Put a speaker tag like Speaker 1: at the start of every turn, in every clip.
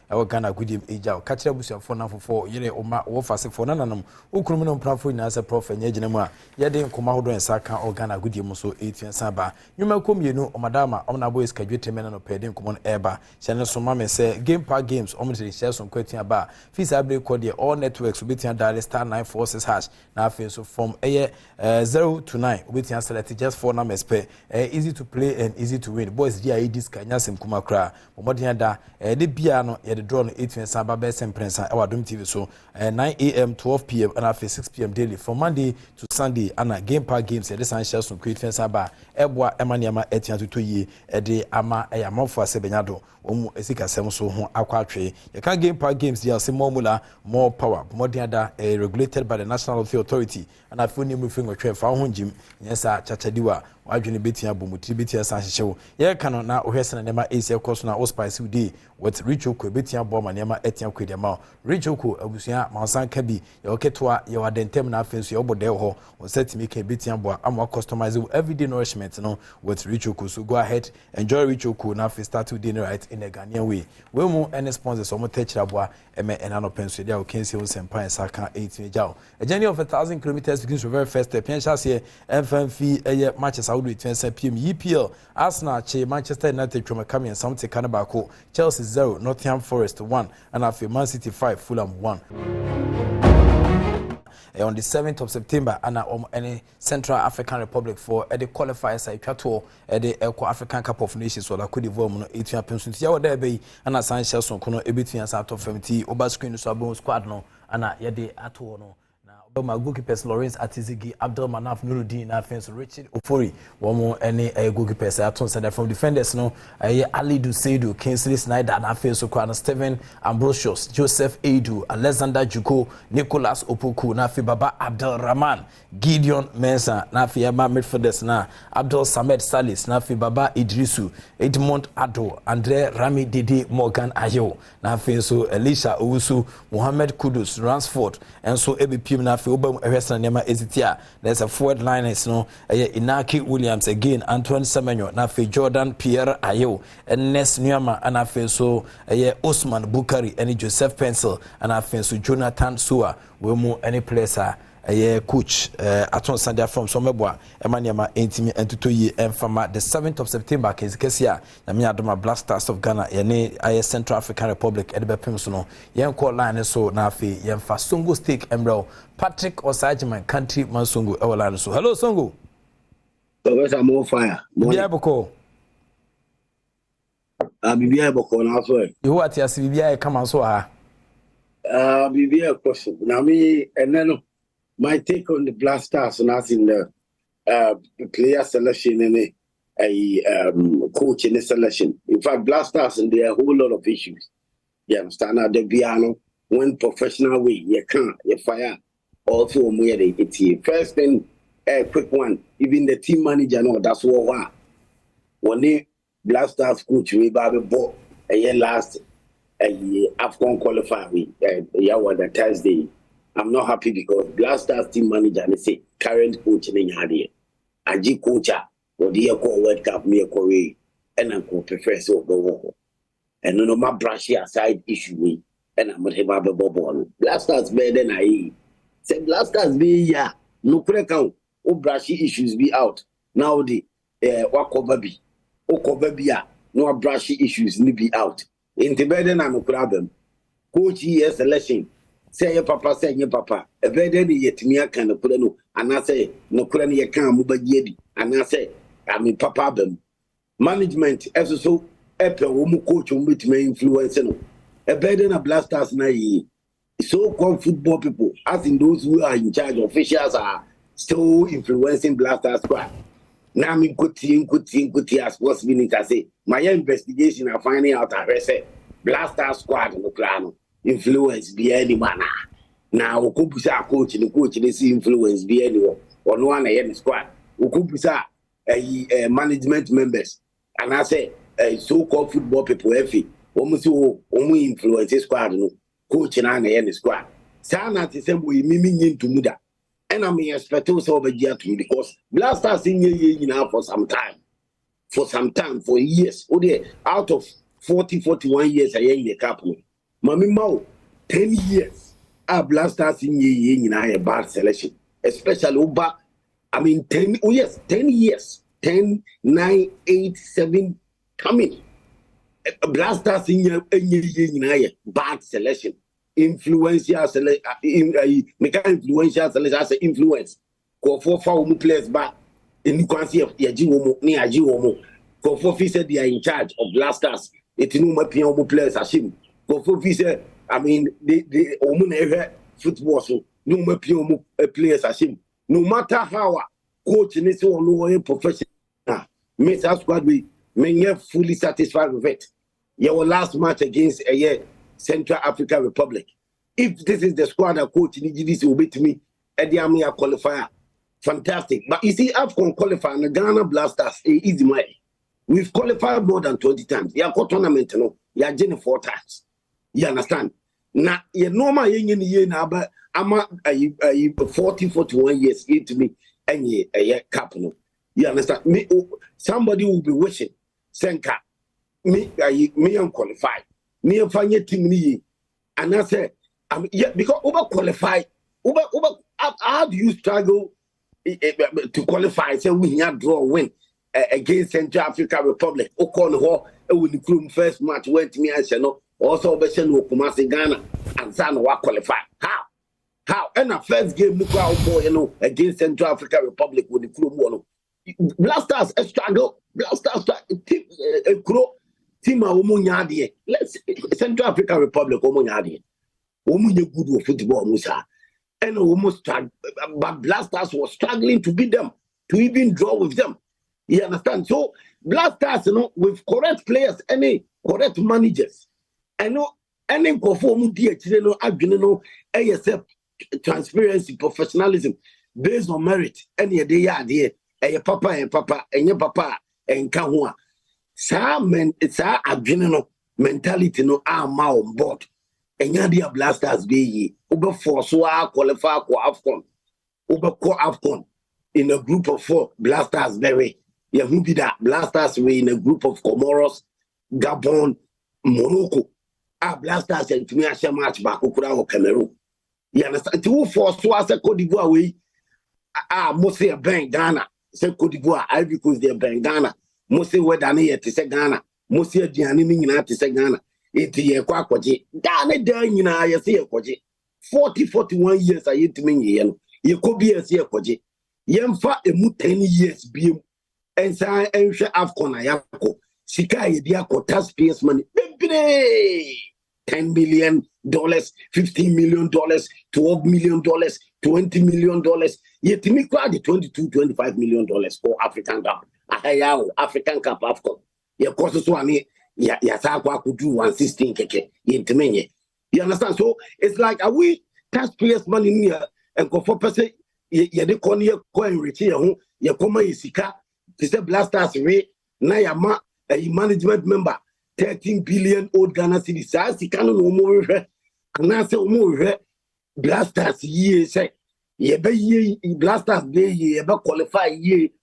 Speaker 1: ɛwɔ Ghana Goodiem Eja Kachira busuafo na fofo yere oma wo fasefo na nanam ukrum no mprafo nyina se prof enya gina mu a yede nkoma hodo ensa ka o Ghana Goodiem so etiensa ba nwuma komienu omadama omna boys kadwete mena no pede nkomo no eba hyene so ma me se game park games omre share so kwatia ba fisa break code all networks obetia dial star 946 hash na afi so from 0 to 9 obetia select just 4 numbers per easy to play and easy to win boys dia edis kanya sem kuma kra omodin da de bia no ye de draw no 8 samba be semprensa e Adom TV so 9 am 12 pm and after 6 pm daily from Monday to Sunday and game park games the san share so create samba eboa emaniama etia to yi e de ama e amafo asebenyado omu esika sem so ho akwatwe ye kan game park games dia se more power modern da regulated by the National Authority and after ni mu fingo twe fa ho njim nyesa chachadiwa wadwene betia bomutiri betia san hyehyeo ye kan na ohwese na ma AC course na ospice day with Richoko betia boma na ma etia kwedema Richoko abusia mansan ka bi ye oketoa ye wadentem na afenso ye obode ho on set me ka betia bo am customize everyday nourishment no with Richoko so go ahead enjoy Richoko na fi start with dinner right in a Ghanaian way we mu any sponsors omo techira bo eme enano penso dia o kensi o sempa saka 18 jaw a journey of 1,000 kilometers begins from very first step yen chase FMF eye matches out with 10 pm EPL Arsenal che Manchester United twema come and something kanabako Chelsea 0 Nottingham Forest 1 and after Man City 5 Fulham 1 on the 7th of September and any Central African Republic for the qualifiers I to the African Cup of Nations so that could evolve no 18 pensions ya there be and as Sanchez so kono ebetun as out of 50 over screen so abon squad no and ya de ato no my goalkeepers Lawrence Atizigi, Abdul Manaf Nuruddin, offense Richard Ofori, one more any goalkeepers. I told that from defenders, no, Ali Duseidu, Kingsley Snyder, and offense Okwana, Steven Ambrosius, Joseph Edu, Alexander Juko, Nicholas Opoku, Nafi Baba Abdul Rahman, Gideon Mensah, Nafi Yama midfielders na Abdul Samed Salis, Nafi Baba Idrisu, Edmond Ado, Andre Rami Didi Morgan Ayo, Nafi so Elisha Owusu, Mohammed Kudus, Ransford, and so EBP Nafi Obam Western Nema Ezitia. There's a forward line is no Inaki Williams again, Antoine Semenyo, Nafi Jordan Pierre Ayo, and Nes Nyama, and Nafi so Osman Bukari, and Joseph Pencil, and Nafi so Jonathan Sua, we move any place. Coach Aton Sandia from Someboa, Emmanuel Intimi and Tutoyi and Fama the 7th of September, Kesia, Namia Adoma Black Stars of Ghana, Yene, Central African Republic, Edbe Pimsono, Yan Call Line so Nafi, Yan Fasungu Stick Embro, Patrick Osajiman, Country Mansungu, Ewalano. So, hello, Songo.
Speaker 2: So, more fire.
Speaker 1: Biaboko.
Speaker 2: Biaboko, now, so.
Speaker 1: You what, yes, Bibia, come on, so.
Speaker 2: Bibia, question. Now, me, and then. My take on the Black Stars and as in the player selection and a coach in the selection. In fact, Black Stars and there are a whole lot of issues. You understand? Now the piano, one professional way, you can't, you fire also where they get here. First thing, a quick one, even the team manager, no, that's what when they Black Stars coach, we bought a year last a year AFCON qualifier, the Thursday. I'm not happy because Black Stars team manager and say current coach in Yadi. Aji coacher or the World Cup me Korea and I could prefer so go. And no my brushy aside issue me and I'm have a bubble. Black Stars better than I say Black Stars be ya no crack out. Oh brushy issues be out. Now the wako baby. Oko baby no brushy issues need be out. In the better than no problem. Coach here selection. Say your papa, say your papa. A better yet me kind of no, and I say no current ye can't move yedi, and I say I mean papa them. Management as so Apple woman coach on which may influence no. A better than a blasters na ye. So called football people, as in those who are in charge, officials are still influencing blasters squad. Now me kuti as what's meaning to say. My investigation are finding out I say blaster squad no plan. Influence be any manner. Now, Ukubusa coach and the coach, they see influence be anyone or no one in the squad. Ukubusa management members, and I say so called football people, almost only influence the squad, no coach and I in the squad. Sana to say we miming to Muda, and I mean, expect us over here to me because Blasters in here now for some time, for years. Oh, out of 41 years, I am in the company. Mami Mao, 10 years. Our Blasters in ye bad selection. Especially Uba. I mean 10 years. 10, 9, 8, 7 coming. Blasters in ye bad selection. Influential selection. Influential selection as influence. Go for 4 players back. In Quancy of Yajiwomo, near Jiwomo. Go for said they are in charge of Blasters. It's no more players as him. Go for said, I mean, the Omun football, so no more players as him. No matter how coach in this one, no professional, makes our squad we may fully satisfied with it. Your last match against Central African Republic. If this is the squad that coach in this will beat me, Eddie Army qualifier. Fantastic. But you see, AFCON qualifier, the Ghana Blasters, easy money. We've qualified more than 20 times. You have got tournament, no? You are getting 4 times. You understand? Now, you normal year now, but I'm 40, 41 years into me, and a cap, no? You understand? Me, somebody will be wishing, Senka, me, I'm qualified. Me, I'm fine team, and I say, because over qualified, how do you struggle to qualify? Say we here draw win against Central African Republic. Okon when the first match went to me and said no. Also, Beshan will come Ghana and San wa qualify. How? And the first game look out boy, against Central African Republic with the crew one. Blasters struggle. Blasters team Omunyadi. Let's Central African Republic Omunyadi. Omunye good football Musa. And almost but Blasters was struggling to beat them, to even draw with them. You understand? So Blasters, with correct players, any correct managers, any perform ASF transparency, professionalism based on merit. Any day, a papa and your papa and Kahua. It's our mentality, no arm on board. And your Blasters be Uber force qualify for AFCON. Uber AFCON in a group of 4 Blasters very. Yeah, who be that? Blasters were in a group of Comoros, Gabon, Morocco. Blasters and to me a match back or Cameroon. You understand? 2 force as a Cote d'Ivoire way. Mostly a bank Ghana. Say Cote d'Ivoire, Ivory Coast, they're bank Ghana. Mostly where Dania to say Ghana. Mostly a Gianni to say Ghana. It's a quackwaji. Dane Dana, I see a kwaji. 40, 41 years I hit me. You could be a see a kwaji. Yemfa a mu 10 years beam. And say, I'm sure AFCON Ayako. Sika Yediako taxpayers money. $10 million, $15 million, $12 million, $20 million. Yet me quite the $22, $25 million for African Cup. African Cup AFCON. Your courses one. I could do 116 keke. You understand? So it's like, are we taxpayers money here and go for person? You de con here coin rich here, you come Isika, to say Blasters rate, Nayama, a management member, 13 billion old Ghana cities. I see can no more, and I say more Blasters ye say, ye be ye Blasters day ye ever qualify ye,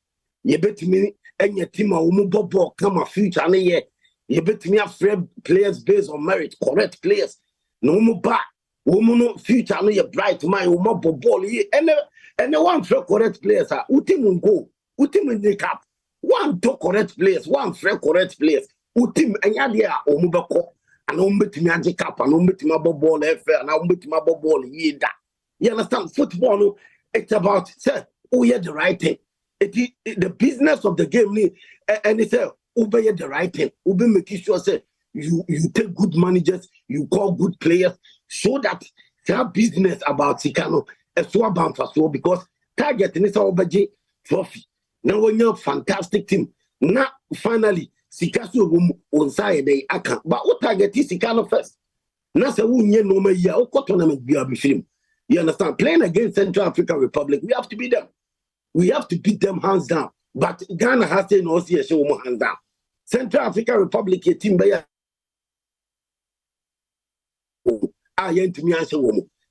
Speaker 2: ye bet me and your team a bobo come a future and ye. You bet me afraid players based on merit, correct players. No more back. Woman no future no your bright mind, woman ball and the one for correct players are Utim go, Utim in the cap. One to correct players, one for correct players. Utim and Yadia or Mubako, and umbit me cap, and umbit my ball fair, and umbit my ball ye that. You understand? Football, it's about say, oh yeah, the right thing. It the business of the game, and it's obey the right thing. Obey making sure say you take good managers, you call good players, so that that business about Sikano is so bound for so because target is our budget trophy. Now when you're fantastic team, now finally Sikasu on side they account. But what target is Sikano first? Now say we no me ya o tournament be a film. You understand? Playing against Central African Republic, we have to beat them. We have to beat them hands down. But Ghana has to know see a show hands down. Central African Republic, a team by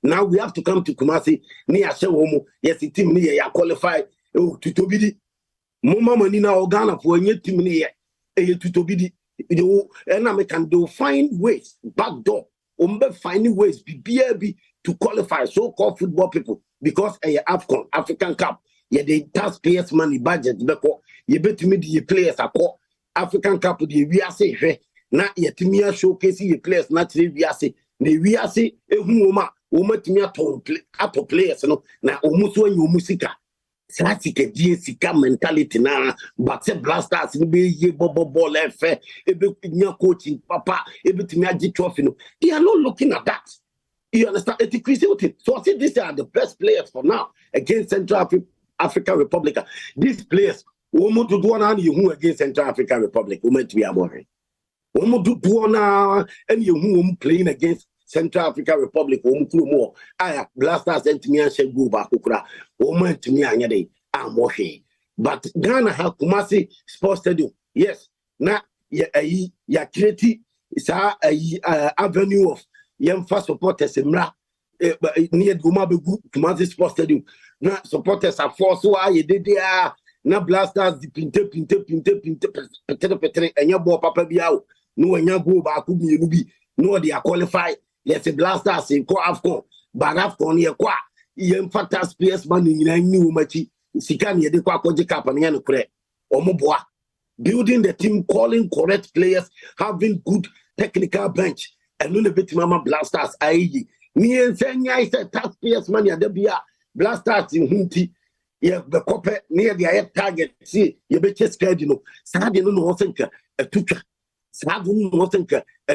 Speaker 2: now we have to come to Kumasi near Shewomo. Yes, the team near qualified to Tobidi. Mama Manina or Ghana for a team near to Tobidi. And American do find ways, back door finding ways be to qualify so-called football people because AFCON African Cup the taxpayers money budget beko ye betumi the players akọ African Cup the we ase hwe na yetimi showcase ye players na tire we ase na we ase ehu oma matumi ato players no na omuso anyi omusika strategy die sika mentality na but say blasters ni be ye ball efe ebe nya coaching papa ebetumi agi trophy no they are not looking at that. You understand? It's crazy. So I say these are the best players for now against Central African Republic. These players, we want to do one you against Central African Republic. We meant to be amore. We want to do one and you playing against Central African Republic. We want to do more. I blasters sent me and said go back. We meant to me and day amore. But Ghana have Kumasi Sports Stadium. Yes. Now ya create is a avenue of young first supporters near Guma Begu Kumasi Sports Stadium. Na supporters are forced why you did there. Na blasters the pinte and your boy Papa Biao. No, and your go back could be no, they are qualified. Yes, a blasters in Co Afcon, but Afcon near Qua. Young fantastic PS money in a new machi. Sikani de Qua Cap and Yanukre or Moboa. Building the team, calling correct players, having good technical bench. And no bit mama blasters ayi ni ensenya I said taxpayers money at the bia blasters in hunti ye the copper near the target see you be chest card you know sad no think a tuka sad no think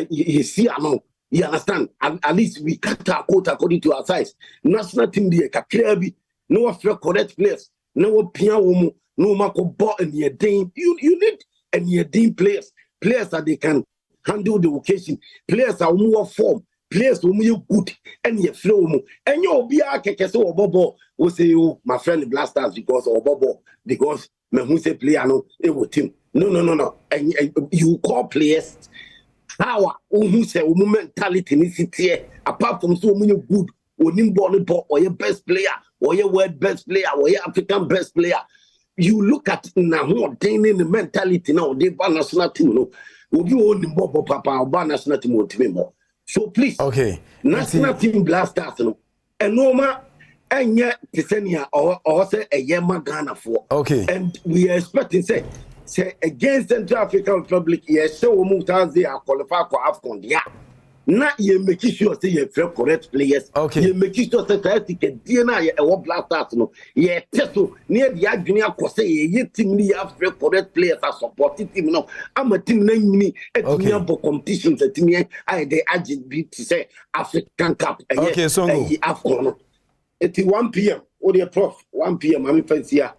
Speaker 2: you see among you understand at least we cut our quote according to our size national team there kakrebi no after correct players no pia woman no mako ball and your team you need and your team players that they can handle the occasion. Players are more form. Players are more good. And you flow more. And you'll be a keke so bobo. We say you, my friend blasters because of bobo because me who say player no it will team. No. And you call players how who say mentality needs it here. Apart from so many good or your best player or your world best player or your African best player. You look at now who obtaining the mentality now they national team no. You own Bobo Papa or national team more. So please,
Speaker 1: okay,
Speaker 2: national team blasters no, and Noma and yet Tisenia or say a Yema Ghana for
Speaker 1: okay,
Speaker 2: and we are expecting say against Central African Republic, yes, so Mutaz they are qualified for AFCON. Yeah, now you make sure say you have correct players.
Speaker 1: Okay,
Speaker 2: you make sure say that DNA a blasters no, yeah, so near the junior course, ye team you have correct players are supporting team no. I'm a team name a team for competitions a team I the agent beat to say African Cup.
Speaker 1: Okay, so
Speaker 2: AFCON. It's 1 p.m. Or the prof 1 p.m. I'm fancy here.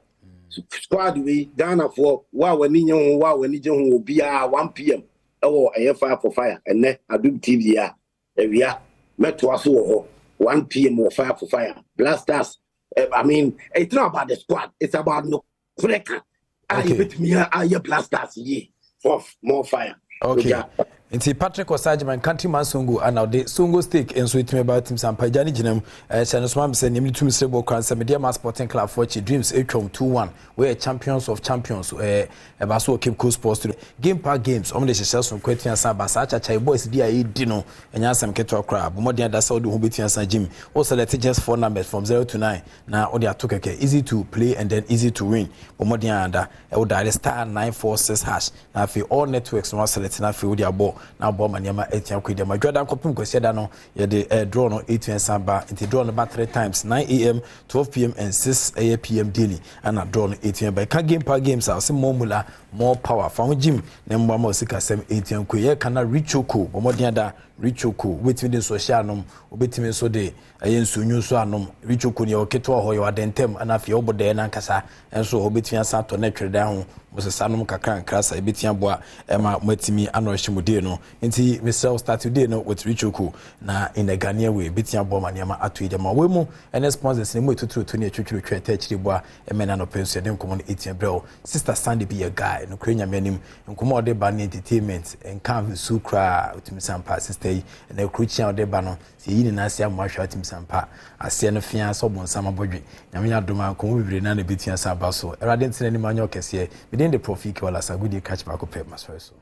Speaker 2: Squad we Ghana for wow when you will be 1 p.m. Oh, I fire for fire and then I do TV we are met to us 1 p.m. or fire for fire blasters. I mean, it's not about the squad, it's about no cracker. I bet me I blasters for more fire.
Speaker 1: Okay. Nti Patrick Osajiman countryman Songo and now the Songo stake and so it me about him some pajani jinam channel swam say nimli to Mr. Bokran media mass sporting club for dreams atrom 2-1 we champions of champions baso Cape Coast Sports game park games on the success from Kwetian Saba sacha chai boys dia dino enya sam keto akra bomodi ada Saudi ho betian san gym o select just 4 numbers from 0 to 9 na o dia tokeke easy to play and then easy to win bomodi ada e o dial star 946 hash na fi all networks no select na fi o dia ball na ball maniama etian kwede ma Jordan kopim kwese da no ye de draw no 8 Samba into draw no 3 times 9 a.m 12 p.m and 6 p.m daily and a draw no 8 by ka game park games are some more more power from gym na mwa ma sika sem 8 kwe ye kana richoko bomodi da richoko wetimi de social nom obetimi so de ayensu nyuso anom richoko ne oketo ho ye wadentem ana afia obode na nkasa enso obetimi asa to na twede ho mosesanom kakra nkrasa ebetia boa ema matimi anohyemude no nti Mr. start today no with richoko na in the Ghanaian way betia boa maniama atoide ma we mu ene sponsors ne mu etuturu to ne twetwetwe tweta chiri boa emena no pensu de nkomo no etia brel sister Sandy be a guy no krenya menim nkomo de ba ne entertainment enkan su kra utimi sampa sister yi na kruchia de ba no se yi ni na asia mo ahwa utimi sampa asia no fia so bon sama bodwe nyame adoma nkomo bibire na ne betia saba so erade ntene ni manyo kese within the profit wala sagudi catch back up my so